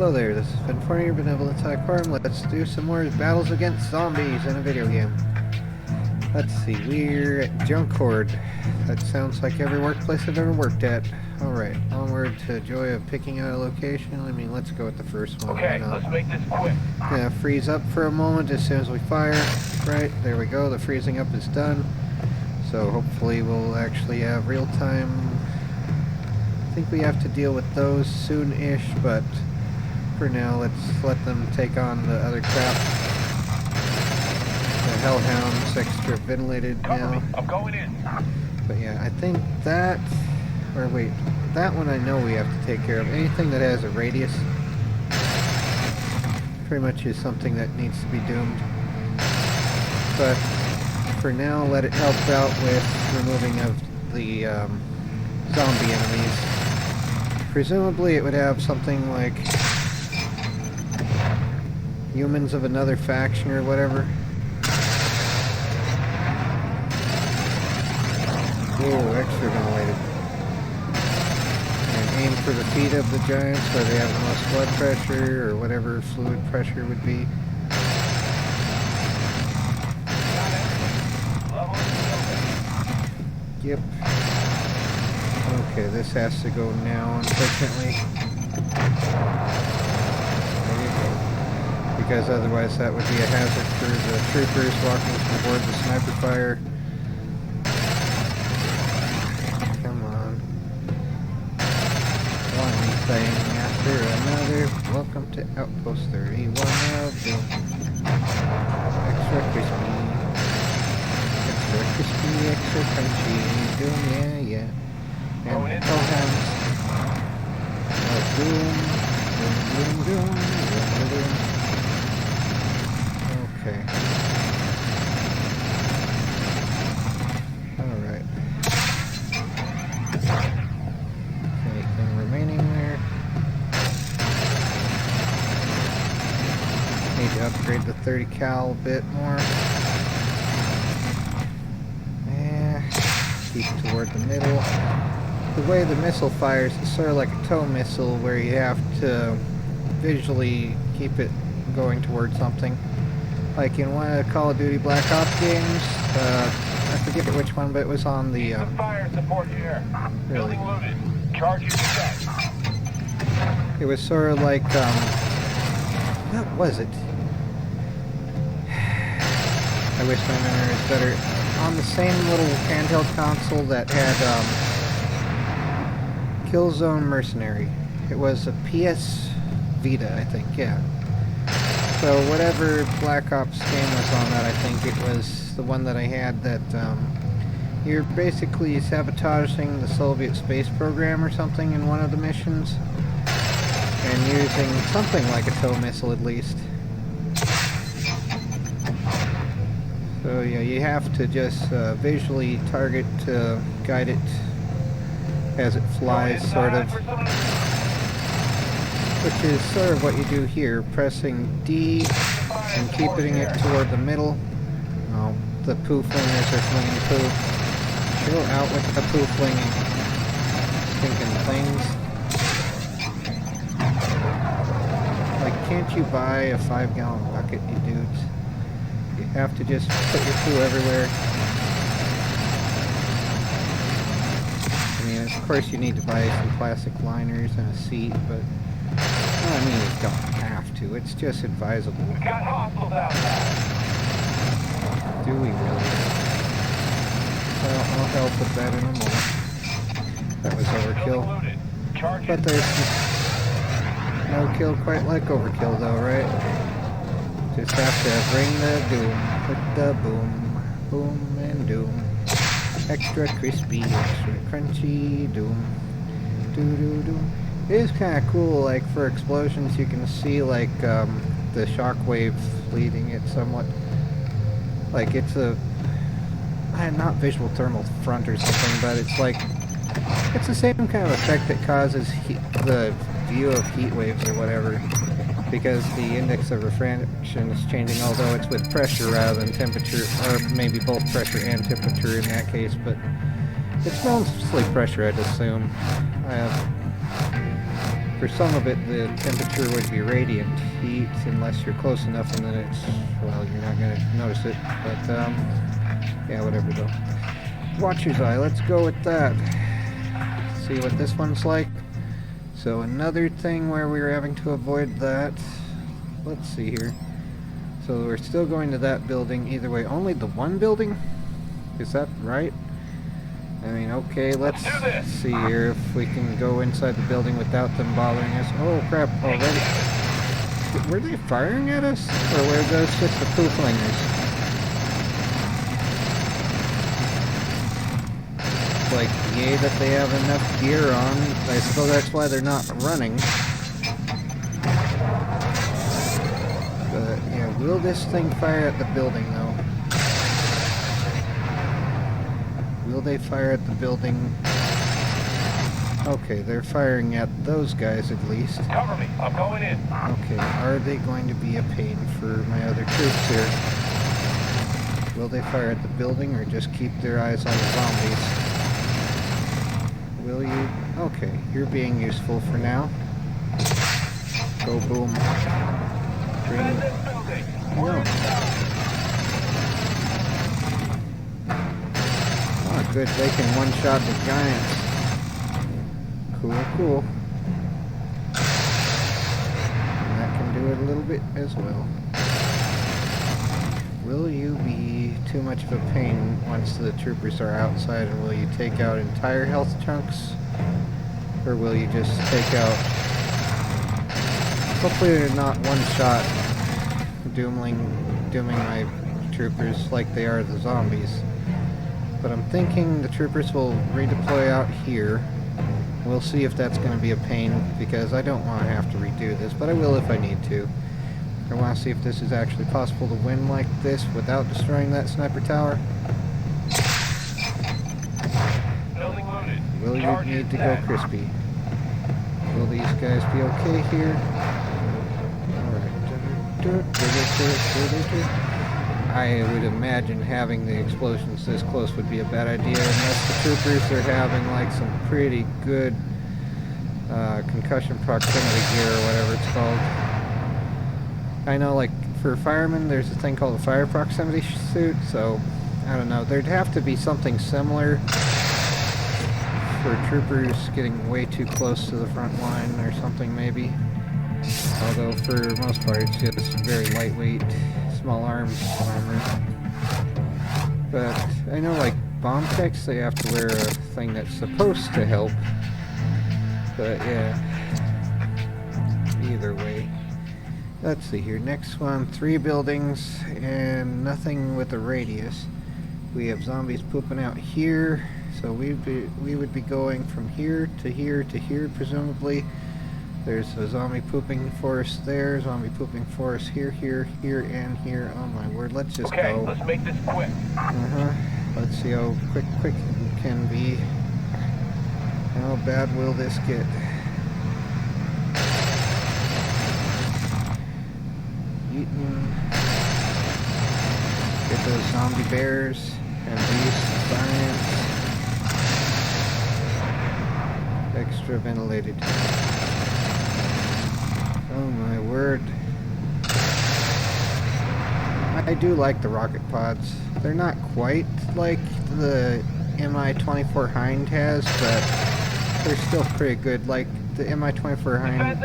Hello there, this has been For Your Benevolent Tycorum. Let's do some more battles against zombies in a video game. Let's see, we're at Junk Horde. That sounds like every workplace I've ever worked at. Alright, onward to joy of picking out a location. I mean, let's go with the first one. Okay, let's make this quick. Gonna freeze up for a moment as soon as we fire. Right, there we go, the freezing up is done. So hopefully we'll actually have real time. I think we have to deal with those soon-ish, but for now, let's let them take on the other crap. The Hellhound's extra ventilated now. I'm going in. But yeah, I think that, or wait, that one I know we have to take care of. Anything that has a radius pretty much is something that needs to be doomed. But for now, let it help out with removing of the zombie enemies. Presumably it would have something like humans of another faction or whatever. Whoa, extra ventilated. And aim for the feet of the giants where they have the most blood pressure or whatever fluid pressure would be. Yep. Okay, this has to go now, unfortunately. There you go. Because otherwise that would be a hazard for the troopers walking toward the sniper fire. Come on. One thing after another. Welcome to Outpost 31 of Doom. Extra crispy. Extra crispy, extra crunchy. Doom, yeah, yeah. And Hellhounds. Doom. Doom, doom, doom, doom, doom. Okay. Alright. Anything remaining there? Need to upgrade the 30 cal a bit more. Keep toward the middle. The way the missile fires is sort of like a tow missile where you have to visually keep it going towards something. Like in one of the Call of Duty Black Ops games, I forget which one, but it was on the fire support here. Really? Building loaded. Charges set. It was sort of like what was it? I wish my memory was better. On the same little handheld console that had Killzone Mercenary. It was a PS Vita, I think, yeah. So whatever Black Ops game was on that, I think it was the one that I had that you're basically sabotaging the Soviet space program or something in one of the missions and using something like a tow missile at least. So yeah, you have to just visually target, guide it as it flies, sort of. Which is sort of what you do here, pressing D and keeping it toward the middle. Oh, the poo flingers are flinging poo. Chill out with the poo flinging. Stinking things. Like, can't you buy a 5-gallon bucket, you dudes? You have to just put your poo everywhere. I mean, of course you need to buy some plastic liners and a seat, but I mean, you don't have to. It's just advisable. We got hostiles out there. Do we really? Well, I'll help with that in a moment. That was overkill. But there's no kill quite like overkill, though, right? Just have to bring the doom with the boom, boom and doom. Extra crispy, extra crunchy, doom, doo doo doo. It is kind of cool, like for explosions you can see like the shockwave leading it somewhat. Like it's a, not visual thermal front or something, but it's like, it's the same kind of effect that causes the view of heat waves or whatever. Because the index of refraction is changing, although it's with pressure rather than temperature, or maybe both pressure and temperature in that case, but it's mostly pressure, I'd assume. For some of it, the temperature would be radiant heat unless you're close enough, and then it's, well, you're not going to notice it. But, yeah, whatever though. Watcher's Eye, let's go with that. See what this one's like. So another thing where we were having to avoid that. Let's see here. So we're still going to that building either way. Only the one building? Is that right? I mean, okay, let's see here if we can go inside the building without them bothering us. Oh crap, already. Were they firing at us? Or were those just the pooflingers? Like, yay that they have enough gear on. I suppose that's why they're not running. But, yeah, will this thing fire at the building, though? Will they fire at the building? Okay, they're firing at those guys at least. Cover me. I'm going in. Okay, are they going to be a pain for my other troops here? Will they fire at the building or just keep their eyes on the zombies? Will you? Okay, you're being useful for now. Go boom. Bring... No. Oh, good, they can one-shot the giants. Cool, cool. And that can do it a little bit as well. Will you be too much of a pain once the troopers are outside, and will you take out entire health chunks? Or will you just take out... Hopefully they're not one-shot dooming my troopers like they are the zombies. But I'm thinking the troopers will redeploy out here. We'll see if that's going to be a pain, because I don't want to have to redo this, but I will if I need to. I want to see if this is actually possible to win like this without destroying that sniper tower. Building loaded. Will you need to go crispy? Will these guys be okay here? Alright. I would imagine having the explosions this close would be a bad idea, unless the troopers are having like some pretty good concussion proximity gear or whatever it's called. I know, like, for firemen there's a thing called a fire proximity suit, so I don't know, there'd have to be something similar for troopers getting way too close to the front line or something maybe. Although for the most part it's just very lightweight, small arms armor. But I know, like, bomb techs, they have to wear a thing that's supposed to help. But yeah, either way. Let's see here, next one, 3 buildings and nothing with a radius. We have zombies pooping out here, so we would be going from here to here to here presumably. There's a zombie pooping forest there, zombie pooping forest here, here, here, and here. Oh my word, let's just go. Okay, let's make this quick. Let's see how quick it can be. How bad will this get? Get those zombie bears and these giants. Extra ventilated. Oh my word. I do like the rocket pods. They're not quite like the Mi-24 Hind has, but they're still pretty good. Like the Mi-24 Hind,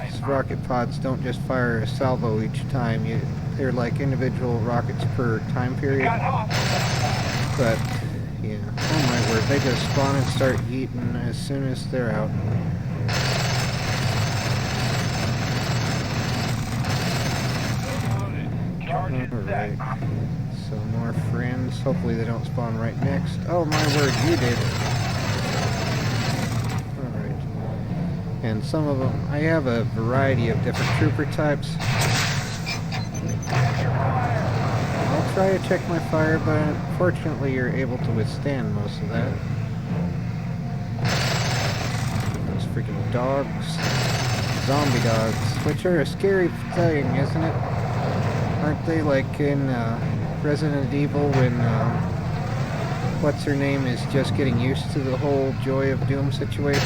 these rocket pods don't just fire a salvo each time. They're like individual rockets per time period. But yeah, oh my word, they just spawn and start eating as soon as they're out. Alright, so more friends. Hopefully they don't spawn right next. Oh my word, you did. Alright. And some of them, I have a variety of different trooper types. I'll try to check my fire, but unfortunately you're able to withstand most of that. Those freaking dogs. Zombie dogs, which are a scary thing, isn't it? Aren't they like in Resident Evil when what's her name is just getting used to the whole Joy of Doom situation?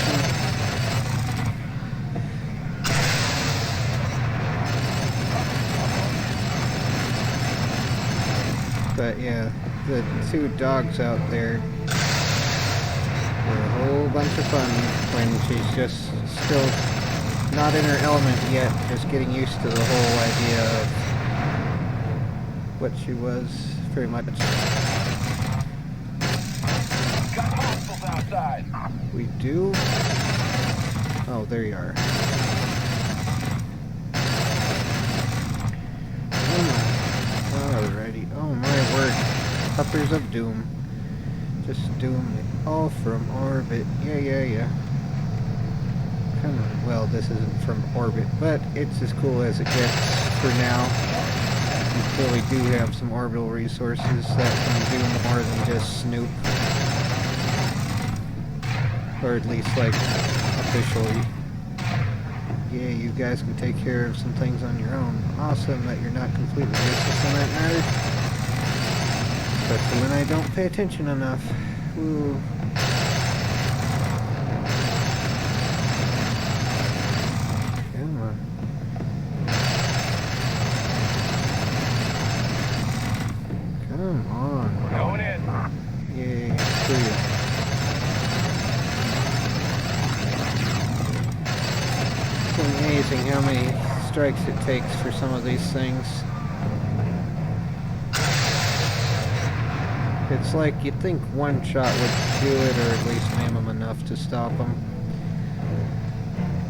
But yeah, the two dogs out there were a whole bunch of fun when she's just still not in her element yet, just getting used to the whole idea of what she was, very much. Got hostiles outside. We do? Oh, there you are. Alrighty. Oh my word. Puppers of Doom. Just Doom it all from orbit. Yeah. Come on. Well, this isn't from orbit, but it's as cool as it gets for now. Until we do have some orbital resources that can do more than just snoop. Or at least, like, officially. Yeah, you guys can take care of some things on your own. Awesome that you're not completely useless in that matter. Especially when I don't pay attention enough. Woo. Come on. Come on. We're going in. Yay, screw you. It's amazing how many strikes it takes for some of these things. It's like you'd think one shot would do it, or at least maim them enough to stop them.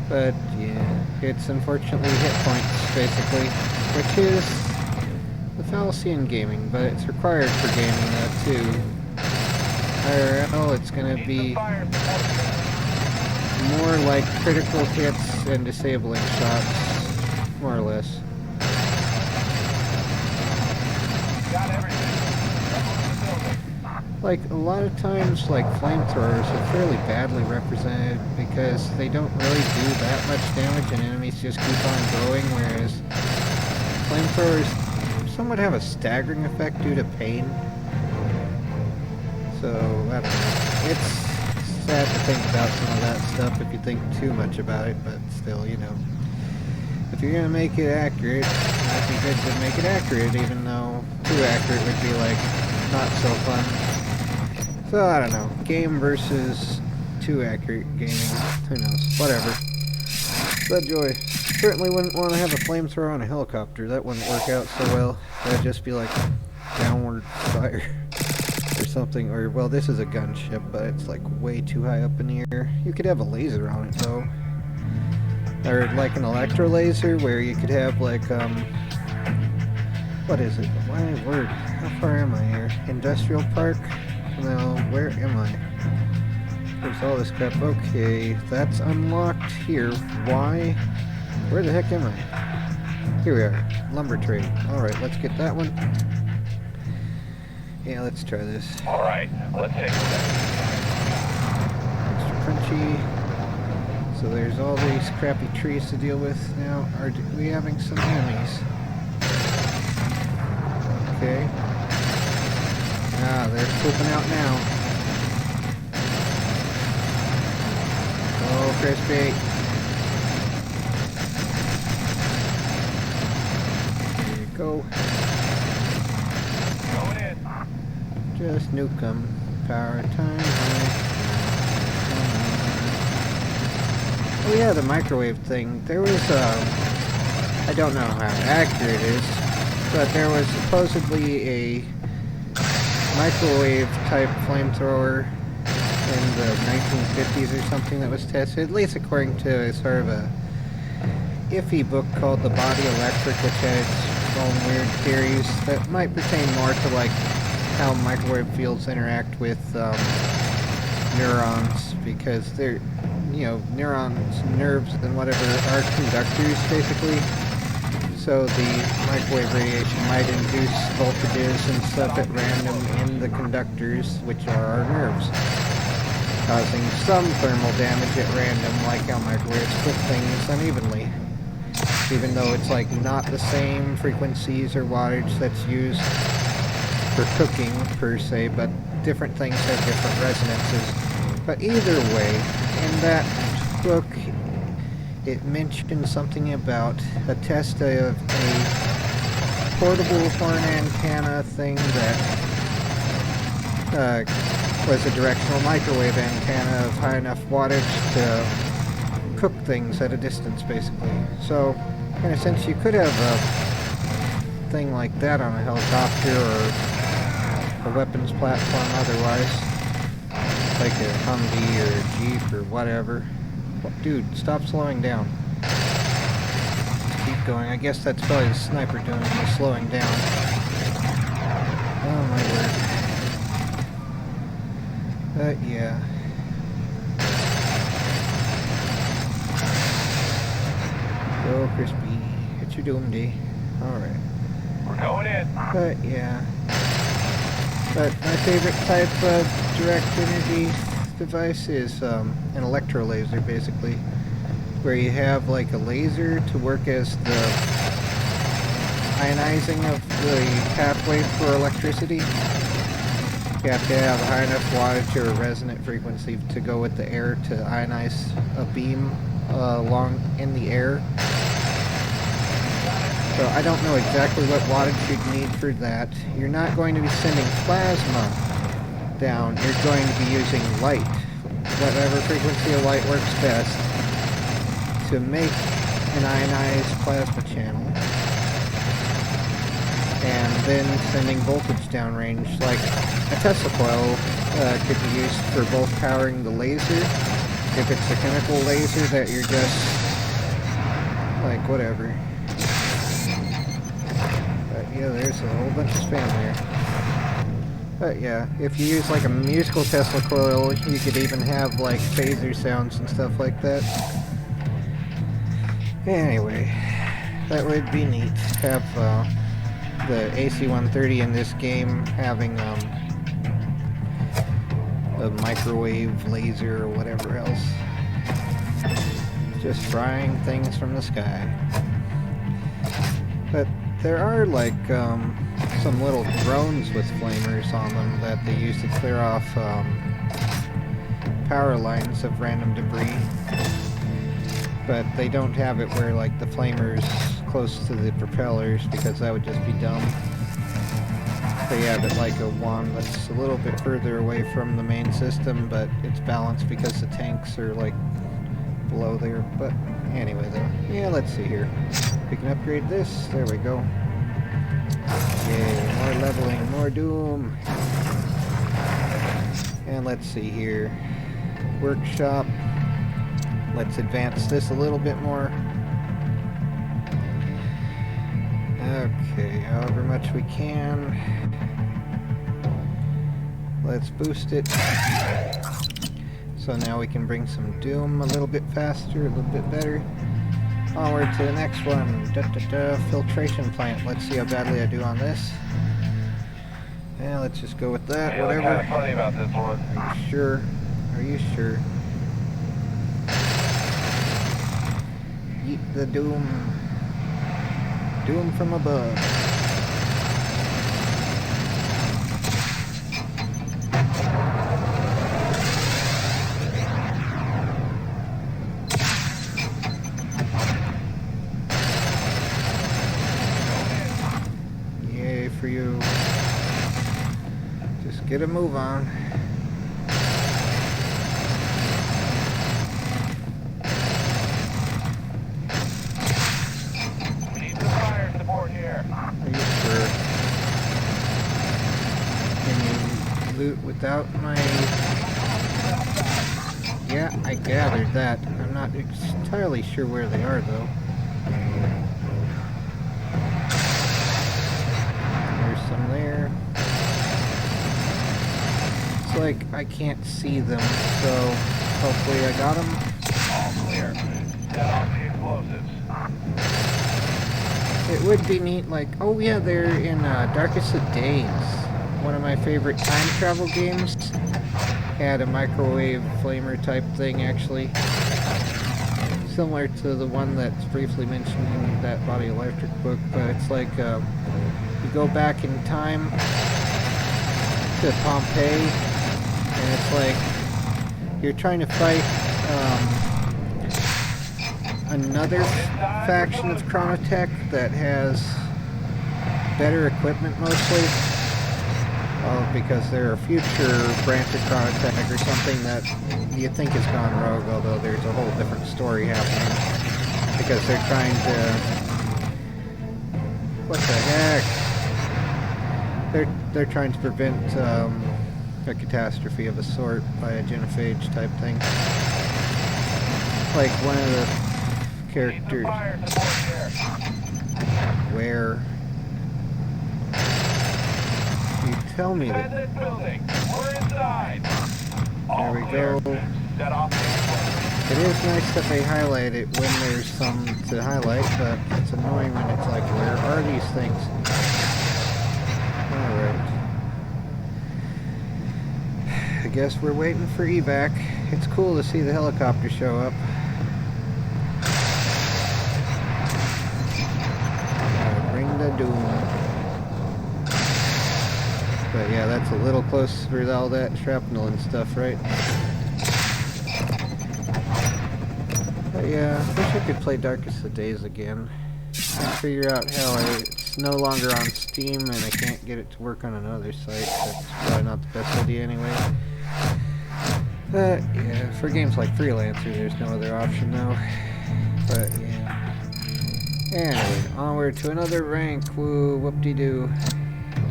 But yeah, it's unfortunately hit points, basically, which is the fallacy in gaming, but it's required for gaming too. IRL, it's gonna be more like critical hits and disabling shots, more or less. Got everything. Like, a lot of times, like, flamethrowers are fairly badly represented because they don't really do that much damage and enemies just keep on going, whereas flamethrowers somewhat have a staggering effect due to pain. So, I don't know. It's sad to think about some of that stuff if you think too much about it, but still, you know. If you're gonna make it accurate, it might be good to make it accurate, even though too accurate would be, like, not so fun. So, I don't know. Game versus too accurate gaming. Who knows? Whatever. But joy. Certainly wouldn't want to have a flamethrower on a helicopter. That wouldn't work out so well. That'd just be like downward fire or something. Or, well, this is a gunship, but it's like way too high up in the air. You could have a laser on it, though. Or like an electro laser where you could have like, what is it? My word. How far am I here? Industrial park? No, where am I? There's all this crap. Okay, that's unlocked here. Why? Where the heck am I? Here we are. Lumber trade. Alright, let's get that one. Yeah, let's try this. Alright, let's take it. Extra crunchy. So there's all these crappy trees to deal with now. Are we having some enemies? Okay. Ah, they're pooping out now. Oh, crispy. There you go. Going in. Just nuke them. Power time. Oh yeah, the microwave thing. There was, I don't know how accurate it is, but there was supposedly a microwave type flamethrower in the 1950s or something that was tested, at least according to a sort of a iffy book called The Body Electric, which had its own weird theories that might pertain more to like how microwave fields interact with neurons, because they're, you know, neurons, nerves, and whatever are conductors basically. So the microwave radiation might induce voltages and stuff at random in the conductors, which are our nerves, causing some thermal damage at random, like how microwaves cook things unevenly. Even though it's like not the same frequencies or wattage that's used for cooking per se, but different things have different resonances. But either way, in that book, it mentioned something about a test of a portable horn antenna thing that was a directional microwave antenna of high enough wattage to cook things at a distance, basically. So, in a sense, you could have a thing like that on a helicopter or a weapons platform otherwise, like a Humvee or a Jeep or whatever. Dude, stop slowing down. Just keep going. I guess that's probably the sniper doing the slowing down. Oh my word. Yeah. Go, Crispy. Get your doom day. Alright. We're going in. Yeah. But my favorite type of direct energy device is an electro laser, basically, where you have like a laser to work as the ionizing of the pathway for electricity. You have to have a high enough wattage or a resonant frequency to go with the air to ionize a beam along in the air. So I don't know exactly what wattage you'd need for that. You're not going to be sending plasma down. You're going to be using light. Whatever frequency of light works best to make an ionized plasma channel. And then sending voltage downrange. Like a Tesla coil could be used for both powering the laser. If it's a chemical laser that you're just like whatever. Yeah, there's a whole bunch of spam there. But yeah, if you use like a musical Tesla coil, you could even have like phaser sounds and stuff like that. Anyway, that would be neat. Have the AC-130 in this game having a microwave laser or whatever else. Just frying things from the sky. But there are like some little drones with flamers on them that they use to clear off power lines of random debris. But they don't have it where like the flamers close to the propellers because that would just be dumb. They have it like a one that's a little bit further away from the main system, but it's balanced because the tanks are like below there. But anyway though, yeah, let's see here. We can upgrade this. There we go. Yeah, more leveling, more doom. And let's see here. Workshop. Let's advance this a little bit more. Okay, however much we can. Let's boost it. So now we can bring some doom a little bit faster, a little bit better. Onward to the next one. Filtration plant. Let's see how badly I do on this. Yeah, let's just go with that. Yeah, whatever. kind of funny about this one. Are you sure? Are you sure? Eat the doom. Doom from above. For you. Just get a move on. We need some fire support here. Are you sure? Can you loot without my... Yeah, I gathered that. I'm not entirely sure where they are though. Some there. It's like I can't see them, so hopefully I got them. All clear. Set off the explosives. It would be neat, like, oh yeah, they're in Darkest of Days. One of my favorite time travel games. Had a microwave flamer type thing, actually. Similar to the one that's briefly mentioned in that Body Electric book, but it's like, you go back in time to Pompeii, and it's like you're trying to fight another faction of Chronotech that has better equipment mostly. Because they're a future branch of Chronotech or something that you think has gone rogue, although there's a whole different story happening. Because they're trying to... What the heck? They're trying to prevent a catastrophe of a sort by a genophage type thing. Like one of the characters... Where... You tell me that... There we go. It is nice that they highlight it when there's some to highlight, but it's annoying when it's like, where are these things? Alright. I guess we're waiting for evac. It's cool to see the helicopter show up. Bring the doom. But yeah, that's a little close for all that shrapnel and stuff, right? But yeah, I wish I could play Darkest of Days again. Can't figure out how it's no longer on Steam and I can't get it to work on another site. That's probably not the best idea anyway. But yeah, for games like Freelancer, there's no other option though. But yeah. Anyway, onward to another rank. Woo, whoop-de-doo.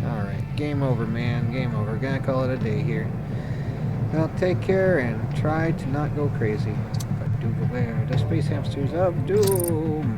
Alright, game over, man. Game over. Gonna call it a day here. Well, take care and try to not go crazy. But do beware the space hamsters of doom.